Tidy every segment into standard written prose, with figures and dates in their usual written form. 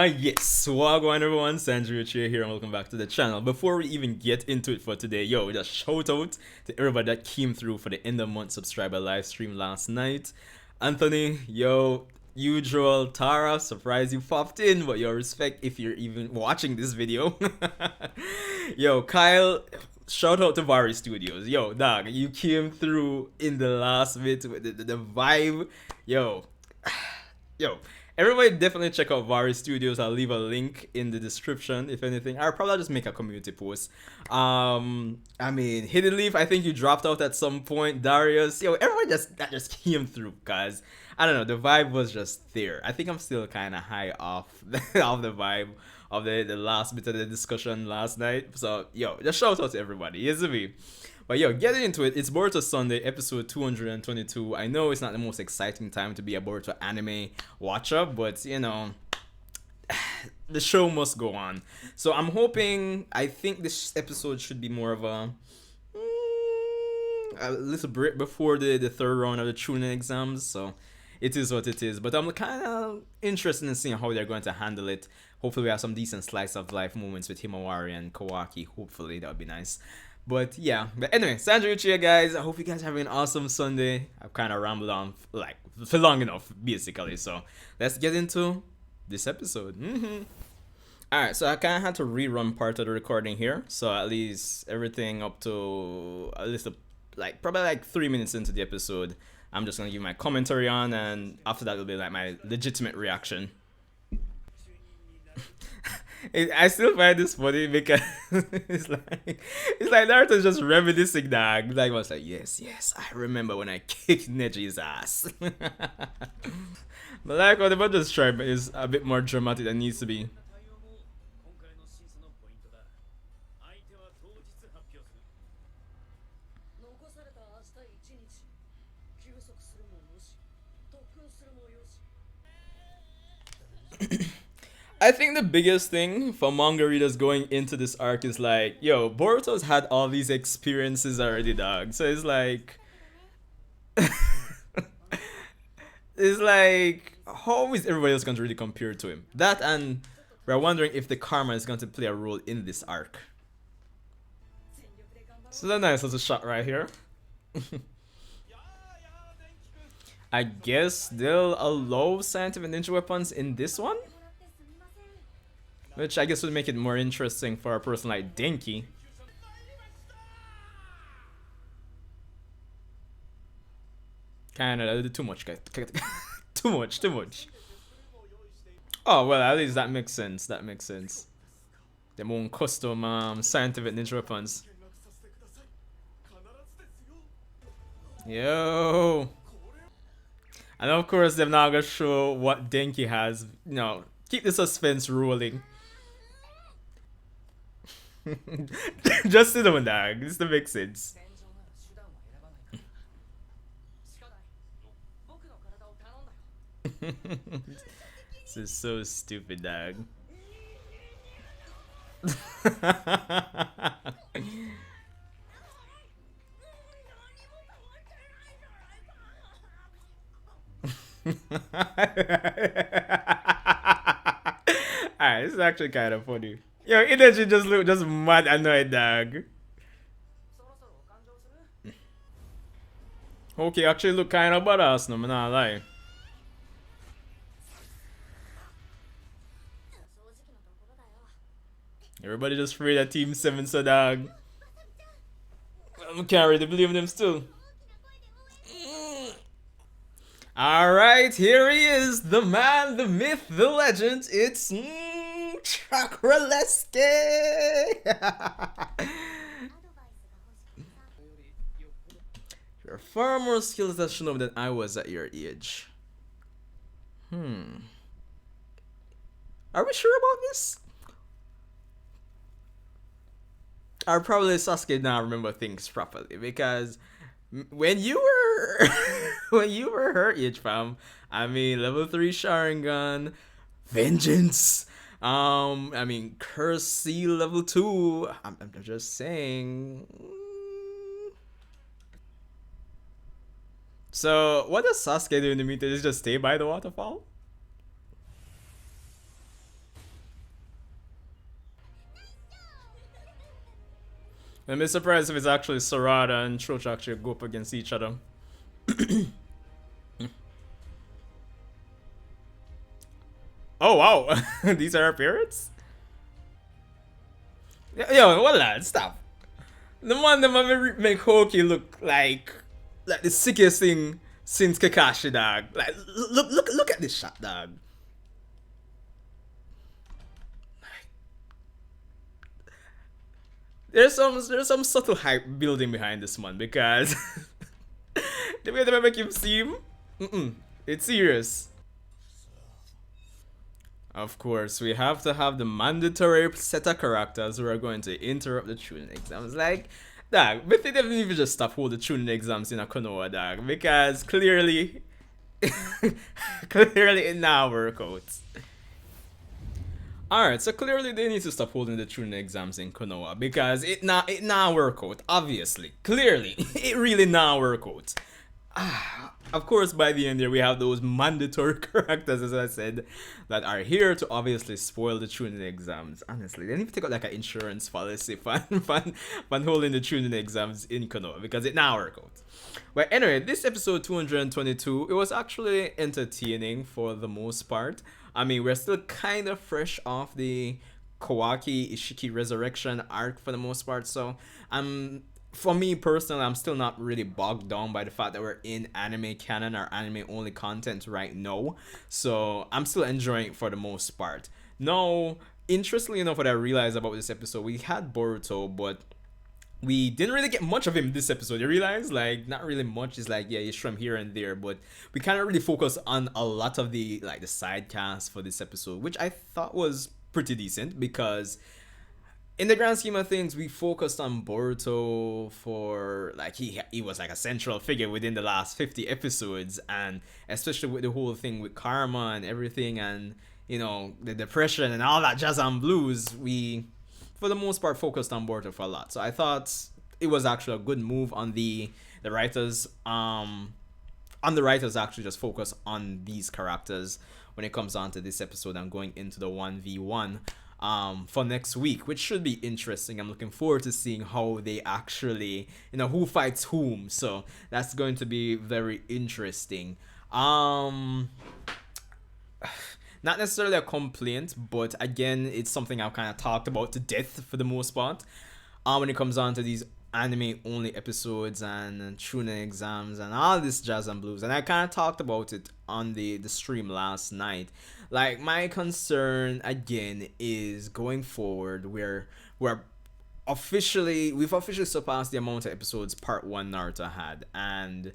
Yes, wagwan everyone, Uchiha here and welcome back to the channel. Before we even get into it for today, yo, just shout out to everybody that came through for the end of month subscriber live stream last night. Anthony, yo, usual, Tara, surprised you popped in, but your respect if you're even watching this video. Yo, Kyle, shout out to Vari Studios. Yo, dog, you came through in the last bit with the vibe. Yo, yo, everybody definitely check out Vari Studios. I'll leave a link in the description if anything. I'll probably just make a community post. I mean, Hidden Leaf, I think you dropped out at some point. Darius, yo, everyone just came through, guys. I don't know, the vibe was just there. I think I'm still kind of high off off the vibe of the last bit of the discussion last night. So, yo, just shout out to everybody. Yes, me. But yo, getting into it, it's Boruto Sunday, episode 222. I know it's not the most exciting time to be a Boruto anime watcher, but you know, the show must go on. So I'm hoping, I think this episode should be more of a little break before the third round of the Chunin exams. So it is what it is. But I'm kind of interested in seeing how they're going to handle it. Hopefully we have some decent slice of life moments with Himawari and Kawaki. Hopefully that would be nice. But yeah, but anyway, Uchiha, guys. I hope you guys are having an awesome Sunday. I've kind of rambled on like for long enough, basically. So let's get into this episode. Alright, so I kind of had to rerun part of the recording here. So at least everything up to at least like probably like 3 minutes into the episode, I'm just gonna give my commentary on, and after that will be like my legitimate reaction. I still find this funny because it's like Naruto's just reminiscing, dog. Like I was like, yes, I remember when I kicked Neji's ass. But like what the just try is a bit more dramatic than it needs to be. I think the biggest thing for manga readers going into this arc is like, yo, Boruto's had all these experiences already, dog. So it's like, it's like, how is everybody else going to really compare to him? That, and we're wondering if the karma is going to play a role in this arc. So that's a nice little shot right here. I guess they'll allow scientific ninja weapons in this one? Which I guess would make it more interesting for a person like Denki. Kinda too much, guys. Too much. Oh well, at least that makes sense. That makes sense. Them own custom scientific ninja weapons. Yo. And of course, they're not gonna show what Denki has. You know, keep the suspense rolling. Just sit on, dog. This doesn't make sense. This is so stupid, dog. Alright, this is actually kind of funny. Yo, Energy just look just mad annoyed, dog. Okay, actually look kind of badass, no, I'm not lie. Everybody just afraid that Team 7 so, dog. I can't really believe them still. Alright, here he is, the man, the myth, the legend. It's Chakraleski! You're far more skilled as a shinobi than I was at your age. Are we sure about this? Or probably Sasuke now remember things properly, because when you were when you were her age, fam, I mean level 3 Sharingan, Vengeance, I mean Curse C level 2. I'm just saying. So what does Sasuke do in the meantime? Is just stay by the waterfall? I'm surprised if it's actually Sarada and Trocha actually go up against each other. Oh wow, these are our parents? Yo, what lad, stop. The man that make Hoki look like the sickest thing since Kakashi, dog. Like look at this shot, dog. There's some subtle hype building behind this man because the way they make him seem, it's serious. Of course, we have to have the mandatory set of characters who are going to interrupt the Chunin exams. Like, dog, but they didn't even just stop holding the Chunin exams in a Konoha, dog, because clearly, clearly it now work out. Alright, so clearly they need to stop holding the Chunin exams in Konoha because it now work out, obviously. Clearly, it really now work out. Of course, by the end there, we have those mandatory characters, as I said, that are here to obviously spoil the Chunin exams. Honestly, they need to take out like an insurance policy for holding the Chunin exams in Konoha because it now work out. But anyway, this episode 222, it was actually entertaining for the most part. I mean, we're still kind of fresh off the Kawaki Ishiki resurrection arc for the most part, so for me personally, I'm still not really bogged down by the fact that we're in anime canon or anime only content right now. So I'm still enjoying it for the most part. Now, interestingly enough, what I realized about this episode, we had Boruto, but we didn't really get much of him this episode. You realize? Like, not really much. It's like, yeah, he's from here and there, but we kind of really focus on a lot of the side cast for this episode, which I thought was pretty decent because in the grand scheme of things, we focused on Boruto for like he was like a central figure within the last 50 episodes, and especially with the whole thing with karma and everything, and the depression and all that jazz and blues, we for the most part focused on Boruto for a lot. So I thought it was actually a good move on the writers actually just focus on these characters when it comes on to this episode and going into the 1v1 for next week, which should be interesting. I'm looking forward to seeing how they actually, who fights whom. So that's going to be very interesting. Not necessarily a complaint, but again, it's something I've kind of talked about to death for the most part. When it comes on to these anime only episodes and Chunin exams and all this jazz and blues, and I kind of talked about it on the stream last night. Like, my concern again is going forward where we've officially surpassed the amount of episodes part 1 Naruto had, and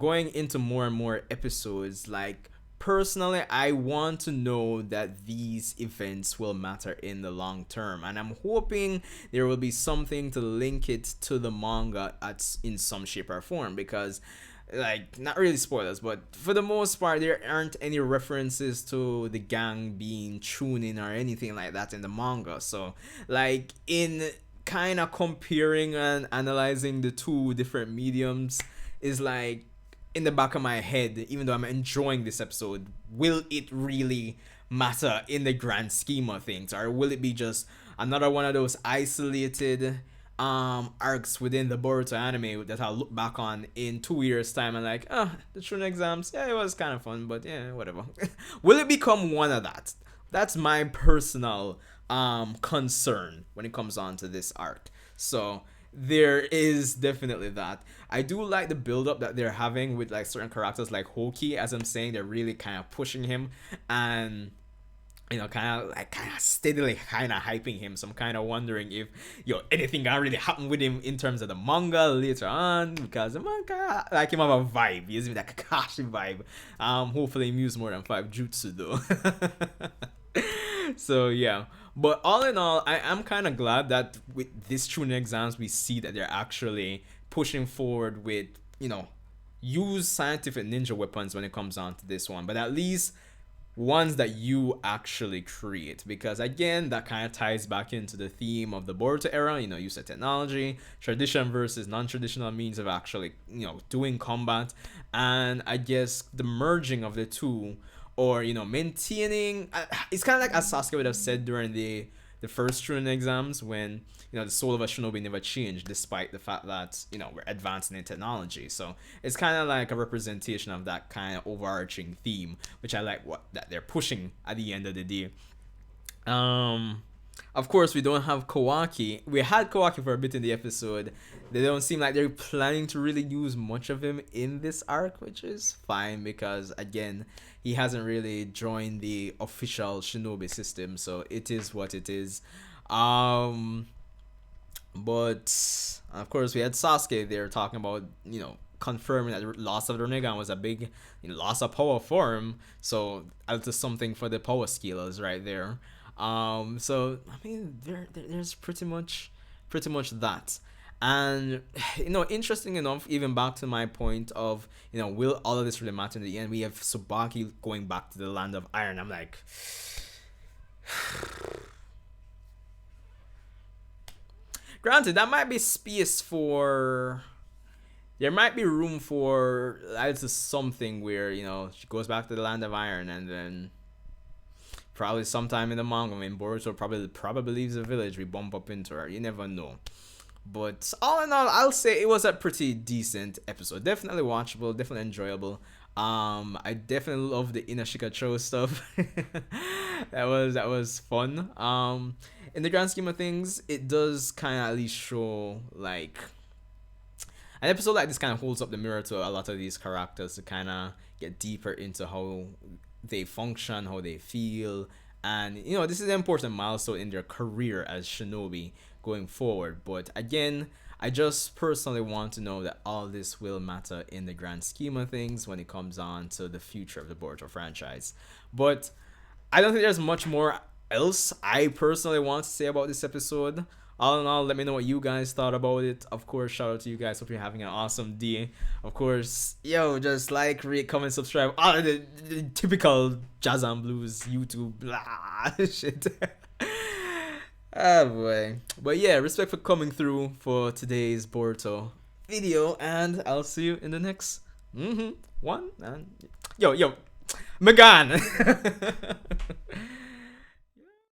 going into more and more episodes, like, personally, I want to know that these events will matter in the long term, and I'm hoping there will be something to link it to the manga in some shape or form, because, like, not really spoilers, but for the most part, there aren't any references to the gang being Chunin or anything like that in the manga. So, like, in kind of comparing and analyzing the two different mediums is like, in the back of my head, even though I'm enjoying this episode, will it really matter in the grand scheme of things, or will it be just another one of those isolated arcs within the Boruto anime that I'll look back on in 2 years time and like, the Chunin exams, yeah, it was kind of fun, but yeah, whatever. Will it become one of that? That's my personal concern when it comes on to this arc. So there is definitely that. I do like the build up that they're having with like certain characters like Hoki. As I'm saying, they're really kind of pushing him and kind of steadily kind of hyping him. So I'm kind of wondering if anything gonna really happen with him in terms of the manga later on, because the manga like him have a vibe. He gives me that Kakashi vibe. Hopefully he moves more than 5 jutsu though. So yeah, but all in all, I am kind of glad that with this Chunin exams we see that they're actually pushing forward with use scientific ninja weapons when it comes on to this one, but at least ones that you actually create, because again, that kind of ties back into the theme of the Boruto era, use of technology, tradition versus non-traditional means of actually doing combat, and I guess the merging of the two, or maintaining, it's kind of like as Sasuke would have said during the the first Chunin exams when the soul of a shinobi never changed, despite the fact that we're advancing in technology. So it's kind of like a representation of that kind of overarching theme, which I like what that they're pushing at the end of the day. Um, of course, we don't have Kawaki. We had Kawaki for a bit in the episode. They don't seem like they're planning to really use much of him in this arc, which is fine because, again, he hasn't really joined the official shinobi system, so it is what it is. Um, but of course, we had Sasuke there talking about confirming that the loss of the Rinnegan was a big loss of power for him. So that's something for the power scalers right there. So I mean, there's pretty much that. And interesting enough, even back to my point of will all of this really matter in the end? We have Tsubaki going back to the land of iron. I'm like, granted, that might be space for. There might be room for that's something where she goes back to the land of iron, and then probably sometime in the manga when Boruto probably leaves the village, we bump up into her. You never know. But all in all, I'll say it was a pretty decent episode. Definitely watchable, definitely enjoyable. I definitely love the Inashika Cho stuff. that was fun. In the grand scheme of things, it does kind of at least show like an episode like this kind of holds up the mirror to a lot of these characters to kind of get deeper into how they function, how they feel, and this is an important milestone in their career as shinobi going forward. But again, I just personally want to know that all this will matter in the grand scheme of things when it comes on to the future of the Boruto franchise. But I don't think there's much more else I personally want to say about this episode. All in all, let me know what you guys thought about it. Of course, shout out to you guys. Hope you're having an awesome day. Of course, just like, rate, comment, subscribe. All of the typical Jazz and Blues YouTube blah shit. Oh boy. But yeah, respect for coming through for today's Boruto video, and I'll see you in the next one. And yo, Megan.